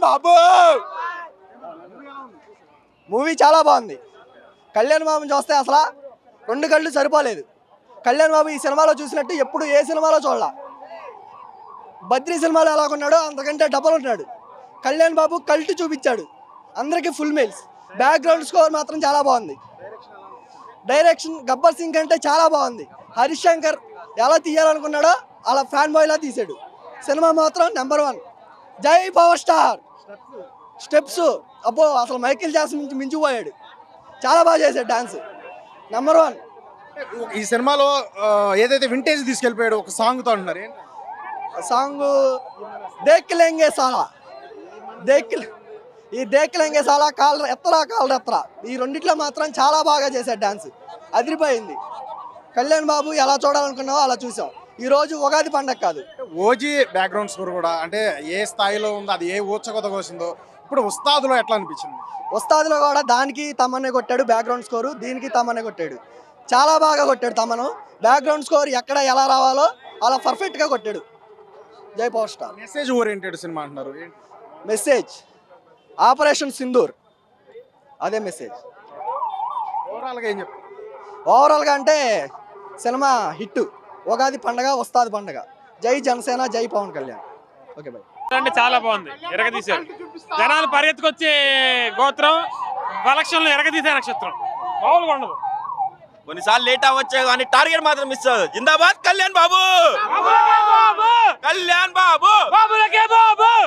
బాబు movie చాలా బాగుంది. కళ్యాణ్ బాబుని చూస్తే అసలు రెండు కళ్ళు సరిపోలేదు. కళ్యాణ్ బాబు ఈ సినిమాలో చూసినట్టు ఎప్పుడు ఏ సినిమాలో చూడాల. బద్రీ సినిమాలో ఎలా ఉన్నాడో అంతకంటే డబల్ ఉన్నాడు. కళ్యాణ్ బాబు కల్ట్ చూపించాడు అందరికీ. Full meals. బ్యాక్గ్రౌండ్ స్కోర్ మాత్రం చాలా బాగుంది. డైరెక్షన్ గబ్బర్ సింగ్ కంటే చాలా బాగుంది. హరీష్ శంకర్ ఎలా తీయాలనుకున్నాడో అలా ఫ్యాన్ బాయ్లా తీసాడు. సినిమా మాత్రం నెంబర్ 1. జై పవర్ స్టార్. స్టెప్స్ అబ్బో అసలు మైకేల్ జాక్సన్ నుంచి మించిపోయాడు. చాలా బాగా చేశాడు డాన్స్. నెంబర్ 1. ఈ సినిమాలో ఏదైతే వింటేజ్ తీసుకెళ్ళిపోయాడు ఒక సాంగ్తో అంటున్నారు. సాంగ్ దేక్లేంగే సాలా. దేక్లేంగే సాలా, కాళ్ళ ఎత్తరా ఈ రెండిట్లో మాత్రం చాలా బాగా చేశాడు డాన్స్. అదిరిపోయింది. కళ్యాణ్ బాబు ఎలా చూడాలనుకున్నావో అలా చూసాం. ఈ రోజు ఉగాది పండగ కాదు. ఓజీ బ్యాక్గ్రౌండ్ స్కోర్ కూడా అంటే ఏ స్థాయిలో ఉందో, అది ఏ ఊచకొత కోసిందో. ఇప్పుడు ఉస్తాదులో ఎట్లా అనిపించింది? ఉస్తాదులో కూడా దానికి తమన్నే కొట్టాడు బ్యాక్గ్రౌండ్ స్కోరు, దీనికి తమన్నే కొట్టాడు. చాలా బాగా కొట్టాడు తమను. బ్యాక్గ్రౌండ్ స్కోర్ ఎక్కడ ఎలా రావాలో అలా పర్ఫెక్ట్గా కొట్టాడు. జై power star. Message oriented cinema అంటున్నారు. మెసేజ్ ఆపరేషన్ సింధూర్, అదే మెసేజ్. ఓవరాల్గా ఏం చెప్తారు? ఓవరాల్గా అంటే సినిమా హిట్. ఉగాది పండగ, ఉస్తాద్ పండగ. జై జనసేన, జై పవన్ కళ్యాణ్. Okay bye. అంటే చాలా బాగుంది. ఎరగదీశారు జనాలు పరిగెత్తుకొచ్చే గోత్రం, కలెక్షన్లు ఎరగదీసే నక్షత్రం. మామూలుగా ఉండదు. కొన్నిసార్లు లేట్ అవ్వచ్చే కానీ టార్గెట్ మాత్రం మిస్ అవ్వదు. జిందాబాద్ కళ్యాణ్ బాబు, కళ్యాణ్ బాబు,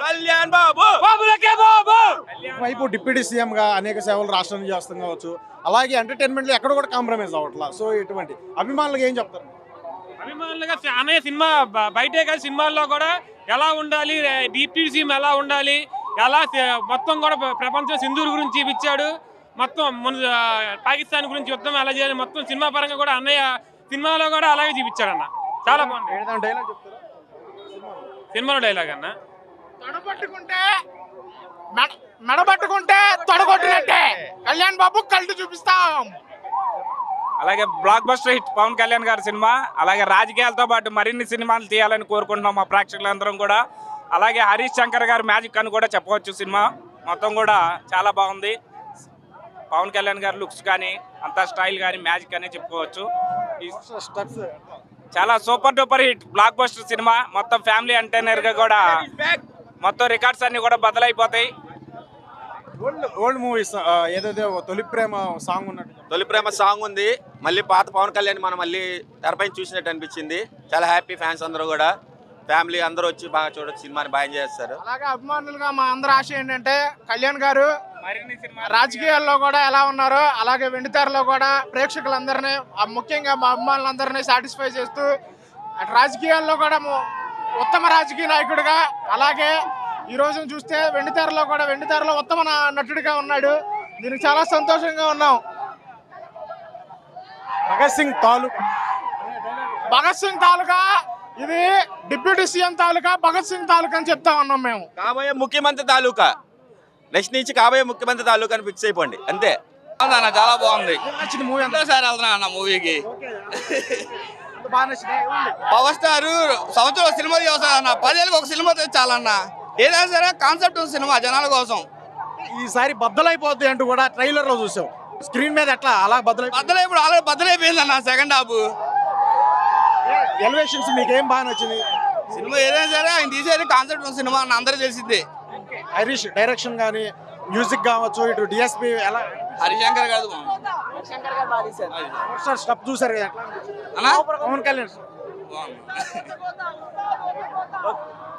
కళ్యాణ్ బాబు. వైపు డిప్యూటీ సీఎం గా అనేక సేవలు రాష్ట్రం చేస్తాం కావచ్చు. అలాగే ఎంటర్టైన్మెంట్ లో ఎక్కడ కూడా కాంప్రమైజ్ అవ్వట్లా. సో ఇటువంటి అభిమానులకు ఏం చెప్తారు? అభిమానులుగా అనే సినిమా బయటే కాదు, సినిమాల్లో కూడా ఎలా ఉండాలి, డిప్యూటీ సీఎం ఎలా ఉండాలి, ఎలా మొత్తం కూడా ప్రపంచం సింధూర్ గురించి చూపించాడు. మొత్తం పాకిస్తాన్ గురించి యుద్ధం ఎలా చేయాలి, మొత్తం సినిమా పరంగా కూడా అన్నయ్య సినిమాలో కూడా అలాగే చూపించాడు అన్న. చాలా బాగుంది. డైలాగ్ చెప్తారా సినిమాలో డైలాగ్ అన్న? మెడబట్టుకుంటే తొడగొట్టినట్టే కళ్యాణ్ బాబు కల్ట్ చూపిస్తాం. అలాగే blockbuster hit Pawan Kalyan గారి సినిమా. అలాగే రాజకీయాలతో పాటు మరిన్ని సినిమాలు తీయాలని కోరుకుంటున్నాం మా ప్రేక్షకులందరం కూడా. అలాగే హరీష్ శంకర్ గారి మ్యాజిక్ అని కూడా చెప్పవచ్చు. సినిమా మొత్తం కూడా చాలా బాగుంది. పవన్ కళ్యాణ్ గారి లుక్స్ కానీ అంతా స్టైల్ కానీ మ్యాజిక్ అనే చెప్పుకోవచ్చు. చాలా super duper hit block buster cinema. మొత్తం ఫ్యామిలీ ఎంటర్టైనర్గా కూడా మొత్తం రికార్డ్స్ అన్ని కూడా బదలైపోతాయి. ఓల్డ్ మూవీస్ ఏదైతే తొలి ప్రేమ సాంగ్ ఉన్నట్టు, తొలి ప్రేమ సాంగ్ ఉంది. మళ్ళీ పాత పవన్ కళ్యాణ్ మనం మళ్ళీ తెరపై చూసినట్టు అనిపించింది. చాలా హ్యాపీ. ఫ్యాన్స్ అందరూ కూడా ఫ్యామిలీ అందరూ వచ్చి బాగా చూడొచ్చు. సినిమాని బాగా ఎంజాయ్ చేస్తారు. అలాగే అభిమానులుగా మా అందరి ఆశ ఏంటంటే కళ్యాణ్ గారు రాజకీయాల్లో కూడా ఎలా ఉన్నారో అలాగే వెండితెరలో కూడా ప్రేక్షకులందరినీ, ముఖ్యంగా మా అభిమానులందరినీ సాటిస్ఫై చేస్తూ రాజకీయాల్లో కూడా ఉత్తమ రాజకీయ నాయకుడిగా, అలాగే ఈ రోజు చూస్తే వెండితెరలో ఉత్తమ నటుడిగా ఉన్నాడు. దీనికి చాలా సంతోషంగా ఉన్నాం. భగత్ సింగ్ తాలూకా ఇది డిప్యూటీ సీఎం తాలూకా, భగత్ సింగ్ తాలూకా అని చెప్తా ఉన్నాం మేము. కాబోయే ముఖ్యమంత్రి తాలూకా, నెక్స్ట్ నుంచి కాబోయే ముఖ్యమంత్రి తాలూకా అని ఫిక్స్ అయిపోండి అంతే. చాలా బాగుంది. మూవీ సార్ వెళ్తున్నా అన్న మూవీకి. పవర్ స్టార్ సంవత్సరం సినిమా చేస్తారన్న, 10 ఏళ్ళకి ఒక సినిమా తెచ్చాలన్న. ఏదైనా సరే కాన్సెప్ట్ ఉంది సినిమా జనాల కోసం. ఈసారి బద్దలైపోద్ది అంటూ కూడా ట్రైలర్ లో చూసాం. స్క్రీన్ మీద ఎట్లా అలా ఇప్పుడు ఆల్రెడీ బద్దలైపోయింది అన్న. సెకండ్ హాఫ్ ఎలివేషన్స్ మీకు ఏం బాగా నచ్చింది? సినిమా ఏదైనా సరే ఆయన తీసేది కాన్సెప్ట్ ఉన్న సినిమా అన్న, అందరూ తెలిసింది. హరీష్ డైరెక్షన్ కానీ మ్యూజిక్ కావచ్చు, ఇటు డిఎస్పి ఎలా? హరిశంకర్ కాదు స్టెప్ చూసారు కదా, పవన్ కళ్యాణ్